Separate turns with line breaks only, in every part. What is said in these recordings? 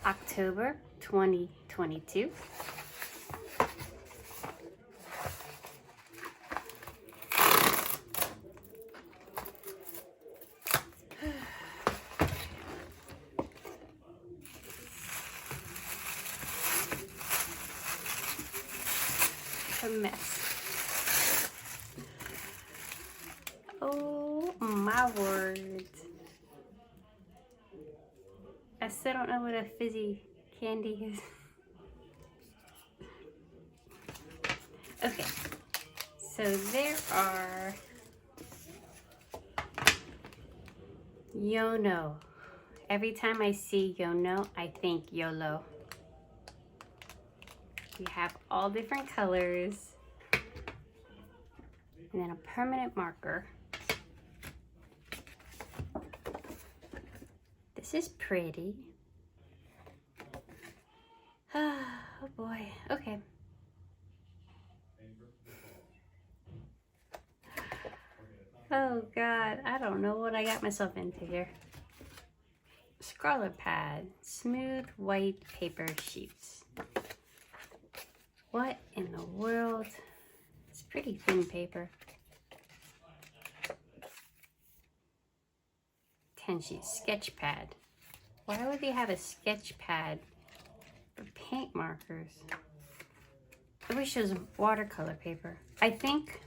October 2022. A mess. Oh my word. I still don't know what a fizzy candy is. Okay, so there are YOLO. Every time I see YOLO, I think YOLO. We have all different colors. And then a permanent marker. This is pretty. Oh boy, okay. Oh God, I don't know what I got myself into here. Scrawler pad, smooth white paper sheets. What in the world? It's pretty thin paper. 10 sheets, sketch pad. Why would they have a sketch pad for paint markers? I wish it was watercolor paper. I think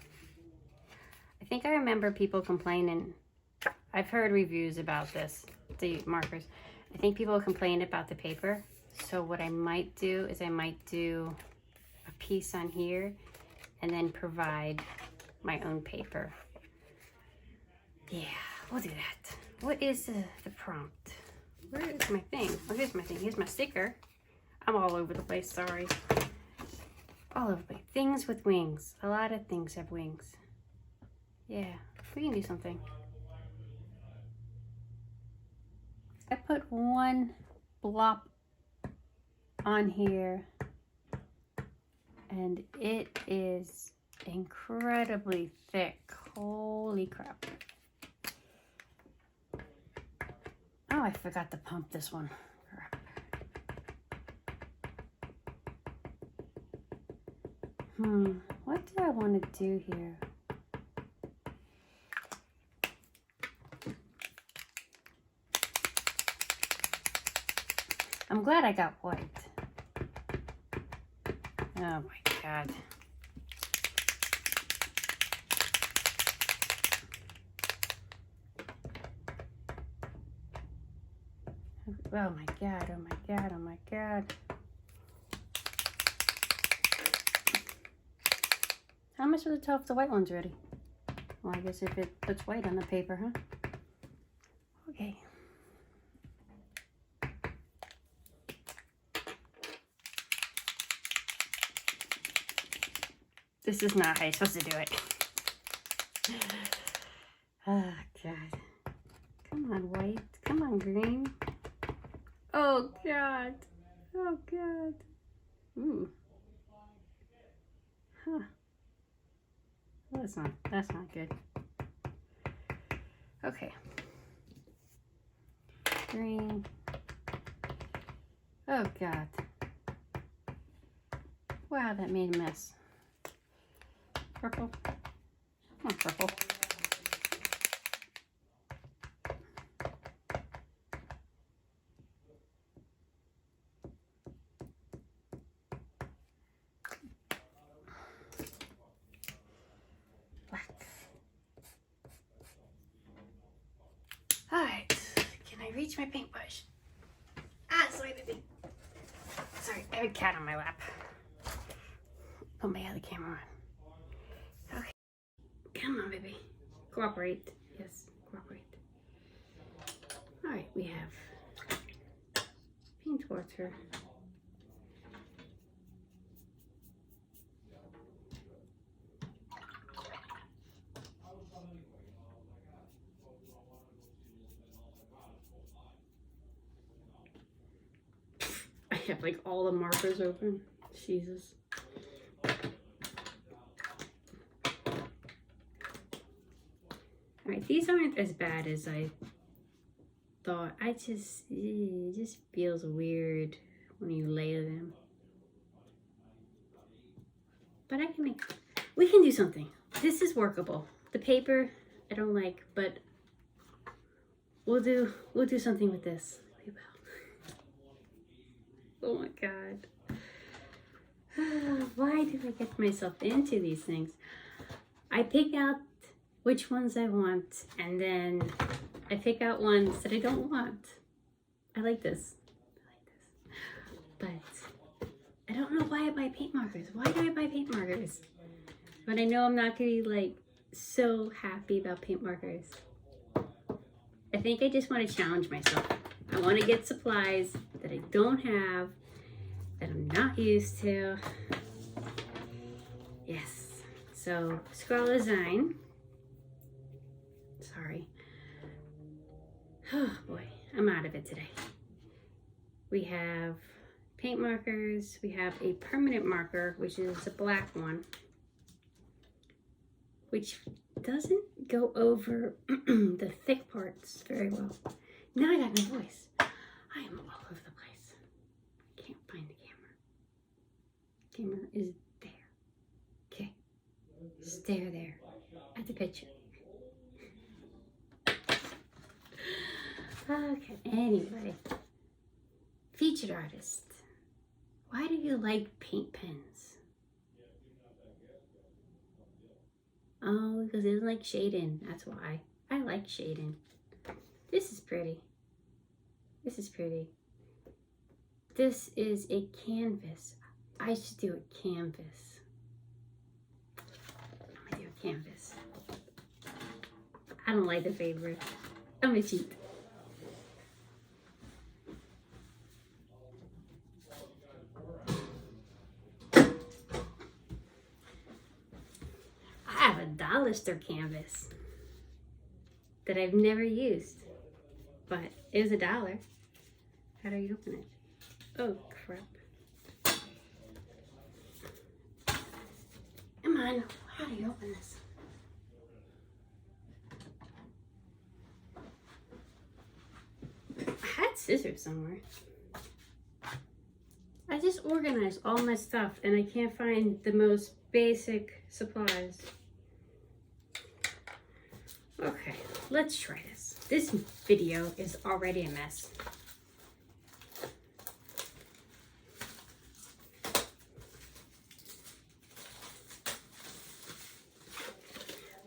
I remember people complaining. I've heard reviews about this, the markers. I think people complained about the paper. So what I might do is I might do a piece on here and then provide my own paper. Yeah, we'll do that. What is the prompt? Where is my thing? Oh, here's my thing. Here's my sticker. I'm all over the place, sorry. All over the place. Things with wings. A lot of things have wings. Yeah, we can do something. I put one blop on here and it is incredibly thick. Holy crap. Oh, I forgot to pump this one. Crap. What do I want to do here? I'm glad I got white. Oh my God. Oh my God, oh my God, oh my God. How am I supposed to tell if the white one's ready? Well, I guess if it puts white on the paper, huh? Okay. This is not how you're supposed to do it. Oh, God. Come on, white. Come on, green. Oh, God. Oh, God. Ooh. Huh. Well, that's not good. Okay. Green. Oh, God. Wow, that made a mess. Purple. Come on, purple. Black. All right. Can I reach my paintbrush? Ah, sorry, baby. Sorry, I have a cat on my lap. Put my other camera on. Okay. Come on, baby. Cooperate. Yes, cooperate. All right, we have paint water. I have like all the markers open. Jesus. Alright, these aren't as bad as I thought. It just feels weird when you layer them. But we can do something. This is workable. The paper, I don't like, but we'll do something with this. We will. Oh my God. Why do I get myself into these things? I pick out which ones I want, and then I pick out ones that I don't want. I like this. But I don't know why I buy paint markers. Why do I buy paint markers? But I know I'm not gonna be like so happy about paint markers. I think I just want to challenge myself. I want to get supplies that I don't have, that I'm not used to. Yes. So Scrawlrbox. Sorry. Oh boy, I'm out of it today. We have paint markers. We have a permanent marker, which is a black one, which doesn't go over the thick parts very well. Now I got no voice. I am all over the place. I can't find the camera. Camera is there. Okay. Stare there at the picture. Okay, anyway. Featured artist. Why do you like paint pens? Oh, because it doesn't like shading. That's why. I like shading. This is pretty. This is pretty. This is a canvas. I should do a canvas. I'm gonna do a canvas. I don't like the favorite. I'm gonna cheat. I have a dollar store canvas that I've never used, but it was $1. How do you open it? Oh crap. Come on, how do you open this? I had scissors somewhere. I just organized all my stuff and I can't find the most basic supplies. Okay, let's try this. This video is already a mess.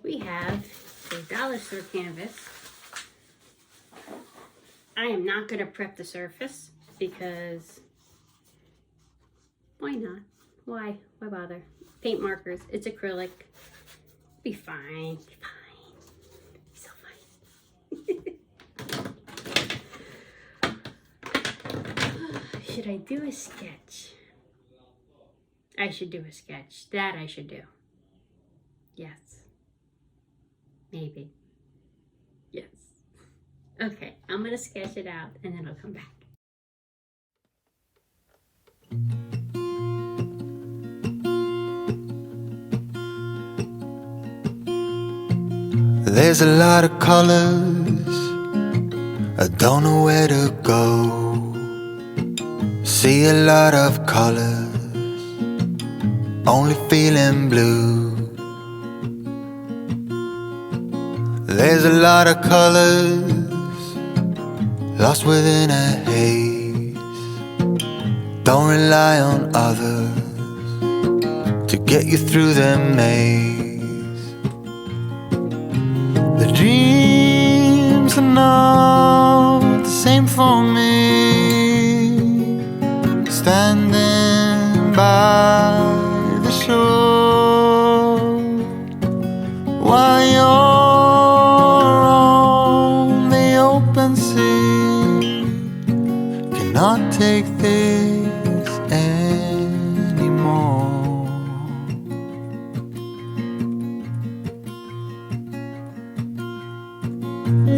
We have a dollar store canvas. I am not going to prep the surface because why not? Why bother? Paint markers, it's acrylic. Be fine, be fine. Be so fine. Should I do a sketch? I should do a sketch. That I should do. Yes. Maybe. Yes. Okay, I'm gonna sketch it out and then I'll come back.
There's a lot of colors, I don't know where to go. See a lot of colors, only feeling blue. There's a lot of colors, lost within a haze. Don't rely on others to get you through the maze. The dreams are not the same for me. Standing by the shore while you're on the open sea. Cannot take this anymore.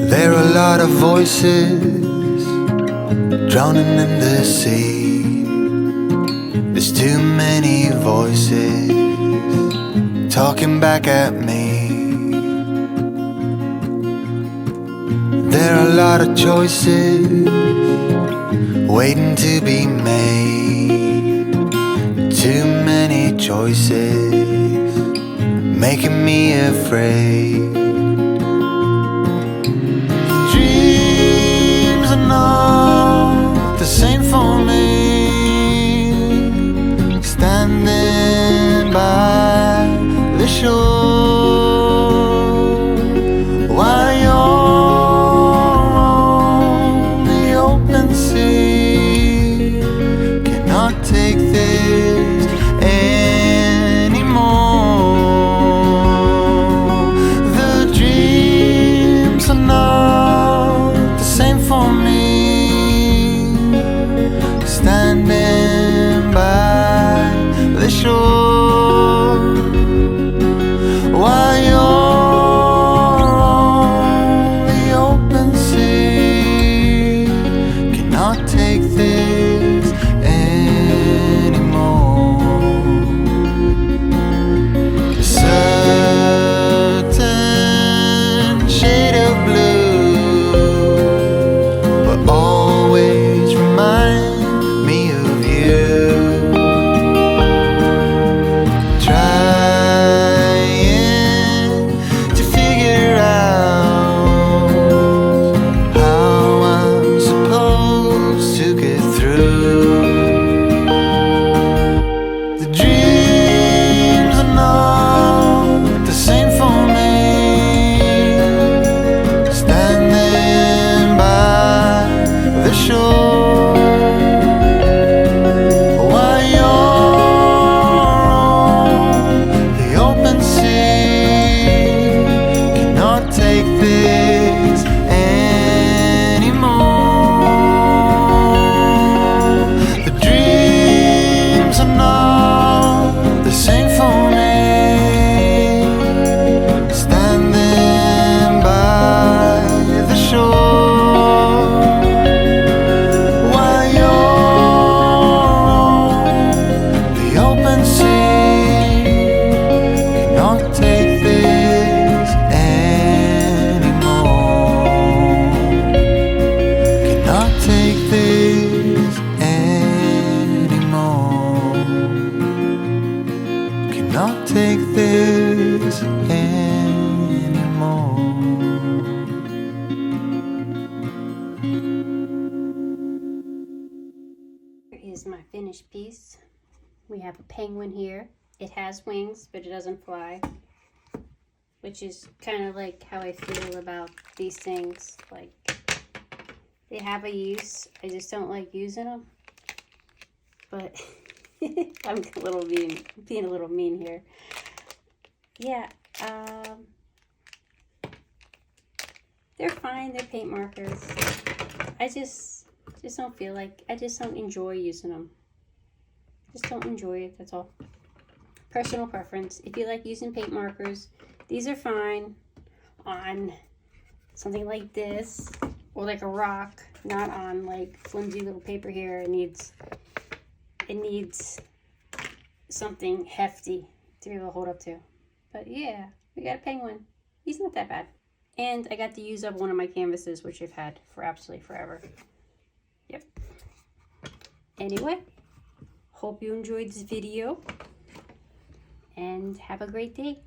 There are a lot of voices drowning in the sea. There's too many voices talking back at me. There are a lot of choices waiting to be made. Too many choices making me afraid. Dreams are not the same for me. Standing by the shore while you're on the open sea. Cannot take this anymore. The dreams are not the same for me. Standing by the shore while you're on the open sea. Cannot take this anymore. A certain shade of blue will always remind me of you. Trying to figure out how I'm supposed to get through. The dreams are not the same for me. Standing by the shore while you're on the open sea. Cannot take this anymore. The dreams are not the same for me. Standing by the shore while you're on the open sea. Cannot take this anymore. Cannot take this anymore. Cannot take this anymore.
Here is my finished piece. We have a penguin here. It has wings, but it doesn't fly, which is kind of like how I feel about these things. Like, they have a use. I just don't like using them. But I'm a little mean, being a little mean here. Yeah, they're fine. They're paint markers. I just don't feel like, I just don't enjoy using them. Just don't enjoy it, that's all. Personal preference. If you like using paint markers, these are fine on something like this, or like a rock, not on like flimsy little paper here. It needs something hefty to be able to hold up to. But yeah, we got a penguin. He's not that bad. And I got to use up one of my canvases, which I've had for absolutely forever. Yep. Anyway, hope you enjoyed this video, and have a great day.